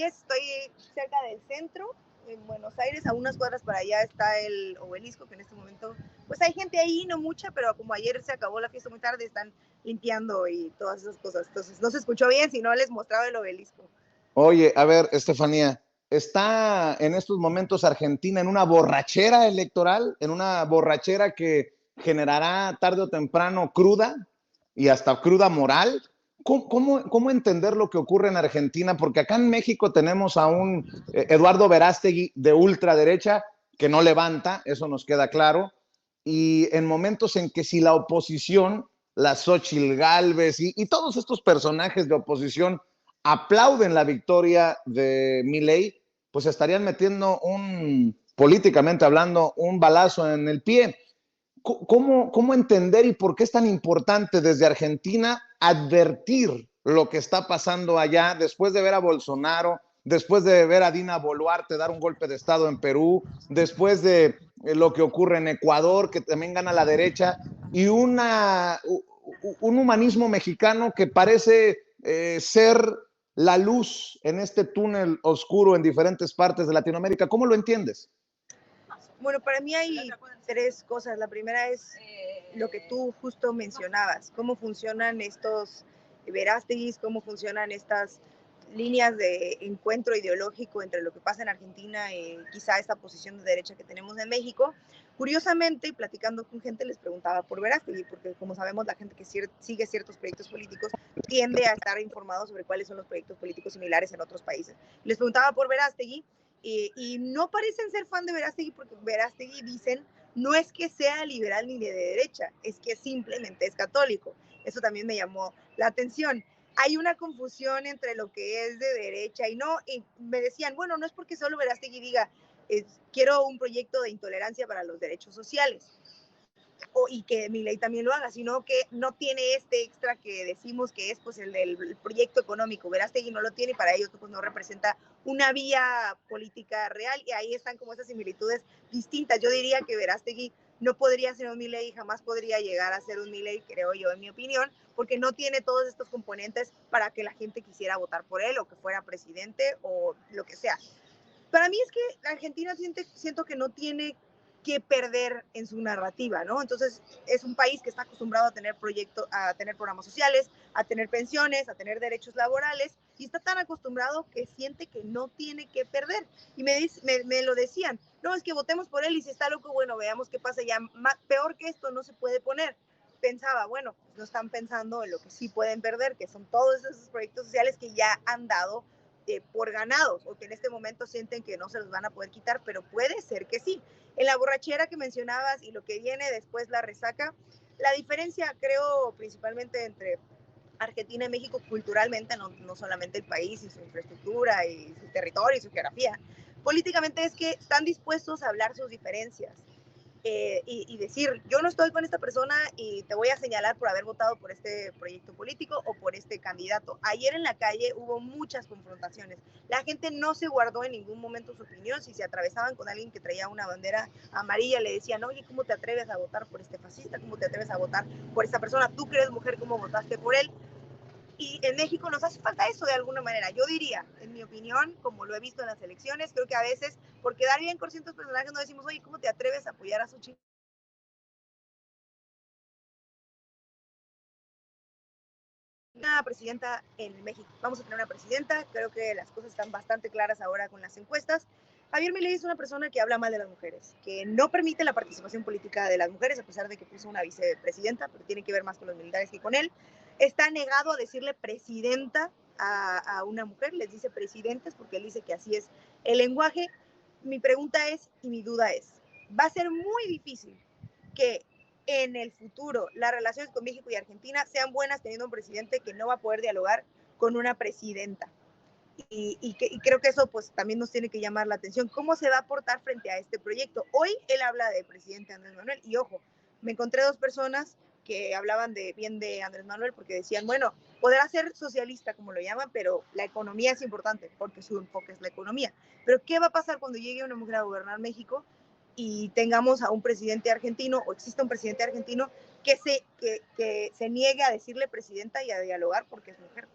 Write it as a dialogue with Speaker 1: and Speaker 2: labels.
Speaker 1: Estoy cerca del centro, en Buenos Aires, a unas cuadras para allá está el obelisco, que en este momento, pues hay gente ahí, no mucha, pero como ayer se acabó la fiesta muy tarde, están limpiando y todas esas cosas. Entonces no se escuchó bien, si no les mostraba el obelisco.
Speaker 2: Oye, a ver, Estefanía, ¿está en estos momentos Argentina en una borrachera electoral, en una borrachera que generará tarde o temprano cruda y hasta cruda moral? ¿Cómo entender lo que ocurre en Argentina? Porque acá en México tenemos a un Eduardo Verástegui de ultraderecha que no levanta, eso nos queda claro, y en momentos en que si la oposición, la Xóchitl Gálvez y todos estos personajes de oposición aplauden la victoria de Milei, pues estarían metiendo políticamente hablando, un balazo en el pie. ¿Cómo entender y por qué es tan importante desde Argentina advertir lo que está pasando allá después de ver a Bolsonaro, después de ver a Dina Boluarte dar un golpe de Estado en Perú, después de lo que ocurre en Ecuador, que también gana la derecha, y un humanismo mexicano que parece ser la luz en este túnel oscuro en diferentes partes de Latinoamérica? ¿Cómo lo entiendes?
Speaker 1: Bueno, para mí hay tres cosas. La primera es lo que tú justo mencionabas, cómo funcionan estos Verástegui, cómo funcionan estas líneas de encuentro ideológico entre lo que pasa en Argentina y quizá esta posición de derecha que tenemos en México. Curiosamente, platicando con gente, les preguntaba por Verástegui, porque como sabemos, la gente que sigue ciertos proyectos políticos tiende a estar informado sobre cuáles son los proyectos políticos similares en otros países. Les preguntaba por Verástegui y no parecen ser fan de Verástegui porque Verástegui dicen no es que sea liberal ni de derecha, es que simplemente es católico. Eso también me llamó la atención. Hay una confusión entre lo que es de derecha y no, y me decían, bueno, no es porque solo Verástegui diga, quiero un proyecto de intolerancia para los derechos sociales, y que Milei también lo haga, sino que no tiene este extra que decimos que es pues el del proyecto económico. Verástegui no lo tiene y para ello pues, no representa una vía política real y ahí están como esas similitudes distintas. Yo diría que Verástegui no podría ser un Milei y jamás podría llegar a ser un Milei, creo yo, en mi opinión, porque no tiene todos estos componentes para que la gente quisiera votar por él o que fuera presidente o lo que sea. Para mí es que la Argentina siento que no tiene que perder en su narrativa, ¿no? Entonces es un país que está acostumbrado a tener proyectos, a tener programas sociales, a tener pensiones, a tener derechos laborales y está tan acostumbrado que siente que no tiene que perder. Y me lo decían, no, es que votemos por él y si está loco, bueno, veamos qué pasa ya. Peor que esto no se puede poner. Pensaba, bueno, pues no están pensando en lo que sí pueden perder, que son todos esos proyectos sociales que ya han dado por ganados o que en este momento sienten que no se los van a poder quitar, pero puede ser que sí. En la borrachera que mencionabas y lo que viene después la resaca, la diferencia creo principalmente entre Argentina y México culturalmente, no solamente el país y su infraestructura y su territorio y su geografía, políticamente es que están dispuestos a hablar sus diferencias. Y decir, yo no estoy con esta persona y te voy a señalar por haber votado por este proyecto político o por este candidato. Ayer en la calle hubo muchas confrontaciones. La gente no se guardó en ningún momento su opinión. Si se atravesaban con alguien que traía una bandera amarilla, le decían, oye, ¿cómo te atreves a votar por este fascista? ¿Cómo te atreves a votar por esta persona? ¿Tú que eres mujer, cómo votaste por él? Y en México nos hace falta eso de alguna manera. Yo diría, en mi opinión, como lo he visto en las elecciones, creo que a veces, por quedar bien con ciertos personajes, no decimos, oye, ¿cómo te atreves a apoyar a Xochitl? Una presidenta en México. Vamos a tener una presidenta. Creo que las cosas están bastante claras ahora con las encuestas. Javier Milei es una persona que habla mal de las mujeres, que no permite la participación política de las mujeres, a pesar de que puso una vicepresidenta, pero tiene que ver más con los militares que con él. Está negado a decirle presidenta a una mujer, les dice presidentes porque él dice que así es el lenguaje. Mi pregunta es, y mi duda es, va a ser muy difícil que en el futuro las relaciones con México y Argentina sean buenas teniendo un presidente que no va a poder dialogar con una presidenta. Y creo que eso pues también nos tiene que llamar la atención. ¿Cómo se va a portar frente a este proyecto? Hoy él habla del presidente Andrés Manuel y ojo, me encontré dos personas que hablaban bien de Andrés Manuel porque decían, bueno, podrá ser socialista como lo llaman, pero la economía es importante porque su enfoque es la economía. Pero ¿qué va a pasar cuando llegue una mujer a gobernar México y tengamos a un presidente argentino o exista un presidente argentino que se niegue a decirle presidenta y a dialogar porque es mujer?